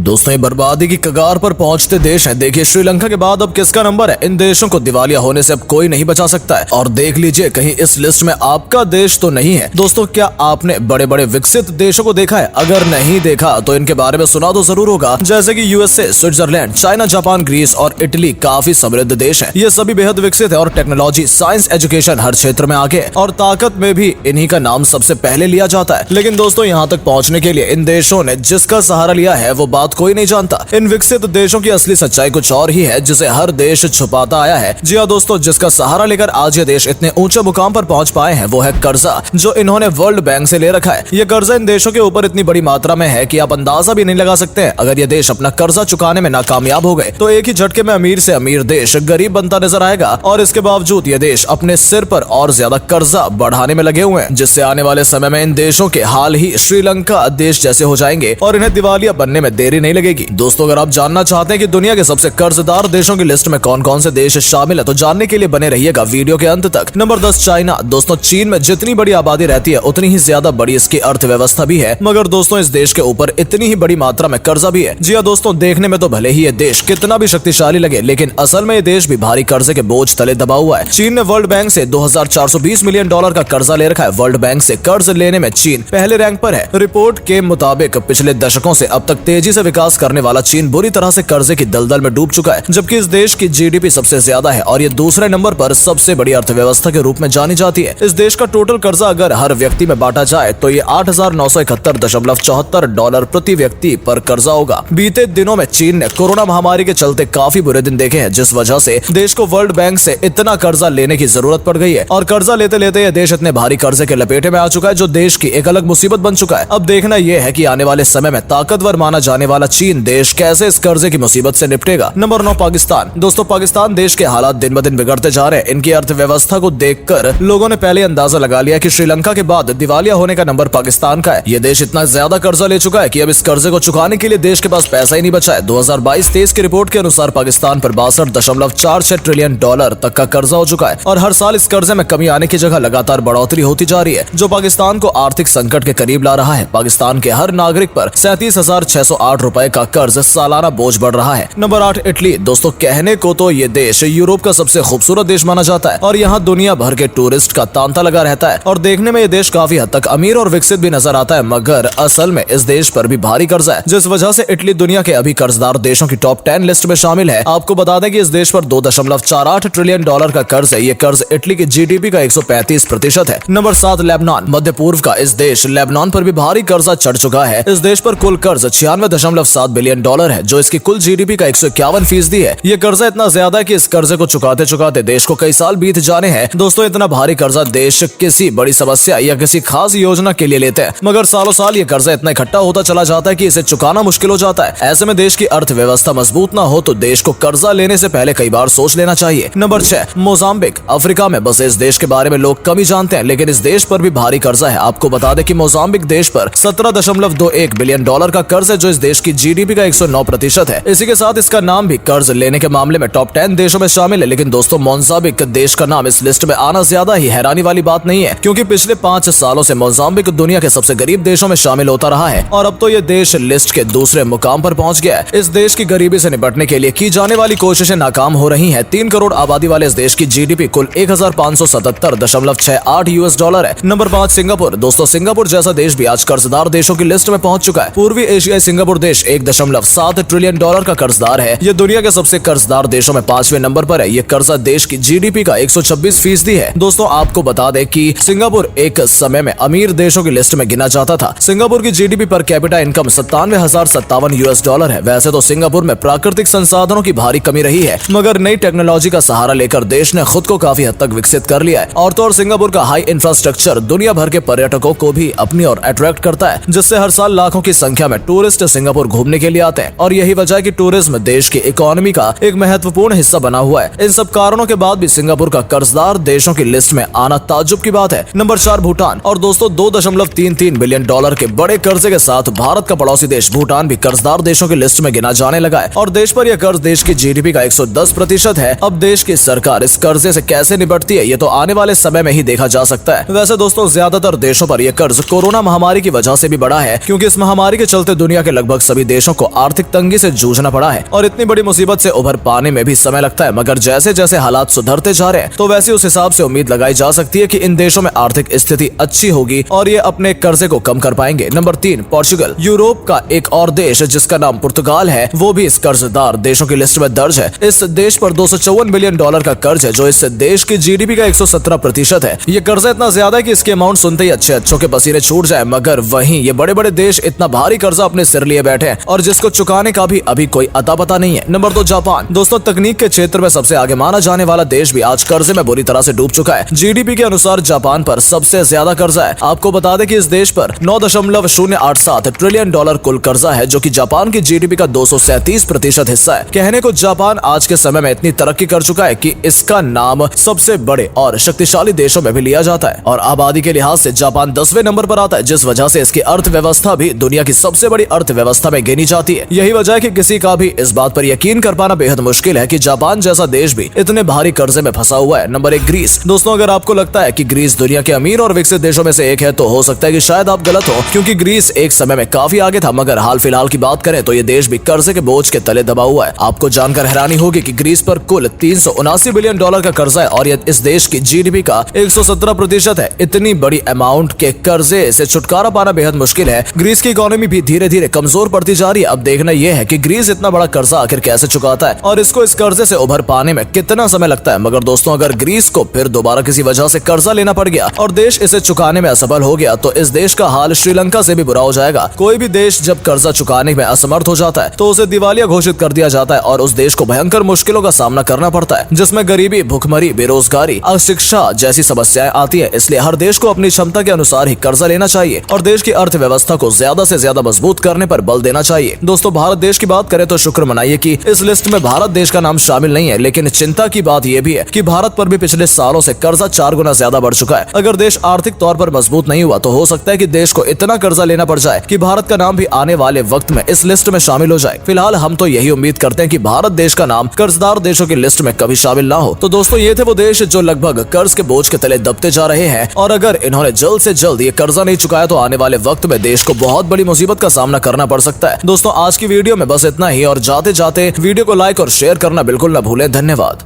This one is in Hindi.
दोस्तों, ये बर्बादी की कगार पर पहुंचते देश हैं। देखिए श्रीलंका के बाद अब किसका नंबर है। इन देशों को दिवालिया होने से अब कोई नहीं बचा सकता है। और देख लीजिए कहीं इस लिस्ट में आपका देश तो नहीं है। दोस्तों, क्या आपने बड़े बड़े विकसित देशों को देखा है? अगर नहीं देखा तो इनके बारे में सुना तो जरूर होगा, जैसे कि USA, Switzerland, China, Japan, Greece और इटली काफी समृद्ध देश है। ये सभी बेहद विकसित है और टेक्नोलॉजी, साइंस, एजुकेशन हर क्षेत्र में आगे है और ताकत में भी इन्हीं का नाम सबसे पहले लिया जाता है। लेकिन दोस्तों, यहाँ तक पहुँचने के लिए इन देशों ने जिसका सहारा लिया है वो बात कोई नहीं जानता। इन विकसित देशों की असली सच्चाई कुछ और ही है, जिसे हर देश छुपाता आया है। जी हाँ दोस्तों, जिसका सहारा लेकर आज ये देश इतने ऊंचे मुकाम पर पहुंच पाए हैं वो है कर्जा, जो इन्होंने वर्ल्ड बैंक से ले रखा है। ये कर्जा इन देशों के ऊपर इतनी बड़ी मात्रा में है कि आप अंदाजा भी नहीं लगा सकते हैं। अगर ये देश अपना कर्जा चुकाने में नाकामयाब हो गए तो एक ही झटके में अमीर से अमीर देश गरीब बनता नजर आएगा। और इसके बावजूद ये देश अपने सिर पर और ज्यादा कर्जा बढ़ाने में लगे हुए हैं, जिससे आने वाले समय में इन देशों के हाल ही श्रीलंका देश जैसे हो जाएंगे और इन्हें दिवालिया बनने में देरी नहीं लगेगी। दोस्तों, अगर आप जानना चाहते हैं कि दुनिया के सबसे कर्जदार देशों की लिस्ट में कौन कौन से देश शामिल है तो जानने के लिए बने रहिएगा वीडियो के अंत तक। Number 10, China. दोस्तों, चीन में जितनी बड़ी आबादी रहती है उतनी ही ज्यादा बड़ी इसकी अर्थव्यवस्था भी है, मगर दोस्तों इस देश के ऊपर इतनी ही बड़ी मात्रा में कर्जा भी है। जी हाँ दोस्तों, देखने में तो भले ही ये देश कितना भी शक्तिशाली लगे, लेकिन असल में ये देश भी भारी कर्जे के बोझ तले दबा हुआ है। चीन ने वर्ल्ड बैंक से $2420 मिलियन का कर्जा ले रखा है। वर्ल्ड बैंक से कर्ज लेने में चीन पहले रैंक पर है। रिपोर्ट के मुताबिक पिछले दशकों से अब तक तेजी से विकास करने वाला चीन बुरी तरह से कर्जे की दलदल में डूब चुका है, जबकि इस देश की जीडीपी सबसे ज्यादा है और ये दूसरे नंबर पर सबसे बड़ी अर्थव्यवस्था के रूप में जानी जाती है। इस देश का टोटल कर्जा अगर हर व्यक्ति में बांटा जाए तो ये $8,971.74 प्रति व्यक्ति पर कर्जा होगा। बीते दिनों में चीन ने कोरोना महामारी के चलते काफी बुरे दिन देखे हैं, जिस वजह से देश को वर्ल्ड बैंक से इतना कर्जा लेने की जरूरत पड़ गई है और कर्जा लेते लेते यह देश इतने भारी कर्जे के लपेटे में आ चुका है जो देश की एक अलग मुसीबत बन चुका है। अब देखना यह है कि आने वाले समय में ताकतवर माना जाने वाला चीन देश कैसे इस कर्जे की मुसीबत से निपटेगा। नंबर 9, पाकिस्तान। दोस्तों, पाकिस्तान देश के हालात दिन ब दिन बिगड़ते जा रहे हैं। इनकी अर्थव्यवस्था को देखकर लोगों ने पहले अंदाजा लगा लिया कि श्रीलंका के बाद दिवालिया होने का नंबर पाकिस्तान का है। ये देश इतना ज्यादा कर्जा ले चुका है कि अब इस कर्जे को चुकाने के लिए देश के पास पैसा ही नहीं बचा है। 2022-23 की रिपोर्ट के अनुसार पाकिस्तान पर $62.46 ट्रिलियन तक का कर्जा हो चुका है और हर साल इस कर्जे में कमी आने की जगह लगातार बढ़ोतरी होती जा रही है, जो पाकिस्तान को आर्थिक संकट के करीब ला रहा है। पाकिस्तान के हर नागरिक पर ₹37,608 का कर्ज सालाना बोझ बढ़ रहा है। Number 8, Italy. दोस्तों, कहने को तो ये देश यूरोप का सबसे खूबसूरत देश माना जाता है और यहाँ दुनिया भर के टूरिस्ट का तांता लगा रहता है और देखने में ये देश काफी हद तक अमीर और विकसित भी नजर आता है, मगर असल में इस देश पर भी भारी कर्जा है, जिस वजह से इटली दुनिया के अभी कर्जदार देशों की टॉप 10 लिस्ट में शामिल है। आपको बता दें कि इस देश पर $2.48 ट्रिलियन का कर्ज है। ये कर्ज इटली की जीडीपी का 135% है। Number 7, Lebanon. मध्य पूर्व का इस देश लेबनान पर भी भारी कर्जा चढ़ चुका है। इस देश पर कुल कर्ज $96.7 बिलियन है, जो इसकी कुल जीडीपी का 151% है। ये कर्जा इतना ज्यादा है कि इस कर्जे को चुकाते चुकाते देश को कई साल बीत जाने हैं। दोस्तों, इतना भारी कर्जा देश किसी बड़ी समस्या या किसी खास योजना के लिए लेते हैं, मगर सालों साल ये कर्जा इतना इकट्ठा होता चला जाता है कि इसे चुकाना मुश्किल हो जाता है। ऐसे में देश की अर्थव्यवस्था मजबूत ना हो तो देश को कर्जा लेने से पहले कई बार सोच लेना चाहिए। Number 6, Mozambique. अफ्रीका में बसे इस देश के बारे में लोग कम ही जानते हैं, लेकिन इस देश पर भी भारी कर्जा है। आपको बता दें कि मोजाम्बिक देश पर $17.21 बिलियन का कर्ज है, जो इस देश की जीडीपी का 109% है। इसी के साथ इसका नाम भी कर्ज लेने के मामले में टॉप 10 देशों में शामिल है। लेकिन दोस्तों, मोजाम्बिक देश का नाम इस लिस्ट में आना ज्यादा ही हैरानी वाली बात नहीं है, क्योंकि पिछले 5 सालों से मोजाम्बिक दुनिया के सबसे गरीब देशों में शामिल होता रहा है और अब तो ये देश लिस्ट के दूसरे मुकाम पर पहुंच गया है। इस देश की गरीबी से निपटने के लिए की जाने वाली कोशिशें नाकाम हो रही हैं। 3 करोड़ आबादी वाले इस देश की जीडीपी कुल $1,577.68 है। Number 5, Singapore. दोस्तों, सिंगापुर जैसा देश भी आज कर्जदार देशों की लिस्ट में पहुंच चुका है। पूर्वी एशियाई सिंगापुर देश $1.7 ट्रिलियन का कर्जदार है। ये दुनिया के सबसे कर्जदार देशों में 5वें नंबर पर है। ये कर्जा देश की जीडीपी का 126% है। दोस्तों, आपको बता दें कि सिंगापुर एक समय में अमीर देशों की लिस्ट में गिना जाता था। सिंगापुर की जीडीपी पर कैपिटा इनकम $97,057 है। वैसे तो सिंगापुर में प्राकृतिक संसाधनों की भारी कमी रही है, मगर नई टेक्नोलॉजी का सहारा लेकर देश ने खुद को काफी हद तक विकसित कर लिया है। और तो और सिंगापुर का हाई इंफ्रास्ट्रक्चर दुनिया भर के पर्यटकों को भी अपनी ओर अट्रैक्ट करता है, जिससे हर साल लाखों की संख्या में टूरिस्ट सिंगापुर घूमने के लिए आते हैं और यही वजह है कि टूरिज्म देश की इकोनॉमी का एक महत्वपूर्ण हिस्सा बना हुआ है। इन सब कारणों के बाद भी सिंगापुर का कर्जदार देशों की लिस्ट में आना ताज्जुब की बात है। नंबर 4, भूटान। और दोस्तों, $2.33 बिलियन के बड़े कर्जे के साथ भारत का पड़ोसी देश भूटान भी कर्जदार देशों की लिस्ट में गिना जाने लगा है और देश पर यह कर्ज देश की जीडीपी का 110% है। अब देश की सरकार इस कर्जे से कैसे निपटती है, ये तो आने वाले समय में ही देखा जा सकता है। वैसे दोस्तों, ज्यादातर देशों पर यह कर्ज कोरोना महामारी की वजह से भी बढ़ा है, क्योंकि इस महामारी के चलते दुनिया के लगभग सभी देशों को आर्थिक तंगी से जूझना पड़ा है और इतनी बड़ी मुसीबत से उभर पाने में भी समय लगता है, मगर जैसे जैसे हालात सुधरते जा रहे हैं तो वैसे उस हिसाब से उम्मीद लगाई जा सकती है कि इन देशों में आर्थिक स्थिति अच्छी होगी और ये अपने कर्जे को कम कर पाएंगे। Number 3, Portugal. यूरोप का एक और देश जिसका नाम पुर्तगाल है, वो भी इस कर्जदार देशों की लिस्ट में दर्ज है। इस देश पर $254 बिलियन का कर्ज है, जो इस देश की जीडीपी का 117% है। ये कर्जा इतना ज्यादा है कि इसके अमाउंट सुनते ही अच्छों के पसीने छूट जाए, मगर वहीं ये बड़े बड़े देश इतना भारी कर्जा अपने सिर लिए बैठे हैं और जिसको चुकाने का भी अभी कोई अता पता नहीं है। Number 2, Japan. दोस्तों, तकनीक के क्षेत्र में सबसे आगे माना जाने वाला देश भी आज कर्जे में बुरी तरह से डूब चुका है। जीडीपी के अनुसार जापान पर सबसे ज्यादा कर्जा है। आपको बता दें कि इस देश पर $9.087 ट्रिलियन कुल कर्जा है, जो कि जापान की जीडीपी का 237% हिस्सा है। कहने को जापान आज के समय में इतनी तरक्की कर चुका है कि इसका नाम सबसे बड़े और शक्तिशाली देशों में भी लिया जाता है और आबादी के लिहाज से जापान 10वें नंबर पर आता है, जिस वजह से इसकी अर्थव्यवस्था भी दुनिया की सबसे बड़ी अर्थव्यवस्था में गिनी जाती है। यही वजह है कि किसी का भी इस बात पर यकीन कर पाना बेहद मुश्किल है कि जापान जैसा देश भी इतने भारी कर्जे में फंसा हुआ है। Number 1, Greece. दोस्तों, अगर आपको लगता है कि ग्रीस दुनिया के अमीर और विकसित देशों में से एक है तो हो सकता है कि शायद आप गलत हो, क्योंकि ग्रीस एक समय में काफी आगे था, मगर हाल फिलहाल की बात करें तो ये देश भी कर्जे के बोझ के तले दबा हुआ है। आपको जानकर हैरानी होगी कि ग्रीस पर कुल $379 बिलियन का कर्जा है और यह इस देश की जीडीपी का 117% है। इतनी बड़ी अमाउंट के कर्जे से छुटकारा पाना बेहद मुश्किल है। ग्रीस की इकोनॉमी भी धीरे धीरे कमजोर पड़ती जा रही है। अब देखना यह है कि ग्रीस इतना बड़ा कर्जा आखिर कैसे चुकाता है और इसको इस कर्जे से उभर पाने में कितना समय लगता है। मगर दोस्तों, अगर ग्रीस को फिर दोबारा किसी वजह से कर्जा लेना पड़ गया और देश इसे चुकाने में असफल हो गया तो इस देश का हाल श्रीलंका से भी बुरा हो जाएगा। कोई भी देश जब कर्जा चुकाने में असमर्थ हो जाता है तो उसे दिवालिया घोषित कर दिया जाता है और उस देश को भयंकर मुश्किलों का सामना करना पड़ता है, जिसमें गरीबी, भुखमरी, बेरोजगारी, अशिक्षा जैसी समस्याएं आती है। इसलिए हर देश को अपनी क्षमता के अनुसार ही कर्जा लेना चाहिए और देश की अर्थव्यवस्था को ज्यादा से ज्यादा मजबूत करने पर बल देना चाहिए। दोस्तों, भारत देश की बात करें तो शुक्र मनाइए कि इस लिस्ट में भारत देश का नाम शामिल नहीं है, लेकिन चिंता की बात यह भी है कि भारत पर भी पिछले सालों से कर्जा 4 गुना ज्यादा बढ़ चुका है। अगर देश आर्थिक तौर पर मजबूत नहीं हुआ तो हो सकता है कि देश को इतना कर्जा लेना पड़ जाए कि भारत का नाम भी आने वाले वक्त में इस लिस्ट में शामिल हो जाए। फिलहाल हम तो यही उम्मीद करते हैं कि भारत देश का नाम कर्जदार देशों की लिस्ट में कभी शामिल ना हो। तो दोस्तों, ये थे वो देश जो लगभग कर्ज के बोझ के तले दबते जा रहे हैं और अगर इन्होंने जल्द से जल्द ये कर्जा नहीं चुकाया तो आने वाले वक्त में देश को बहुत बड़ी मुसीबत का सामना करना पड़ सकता है। दोस्तों, आज की वीडियो में बस इतना ही और जाते जाते वीडियो को लाइक और शेयर करना बिल्कुल न भूलें। धन्यवाद।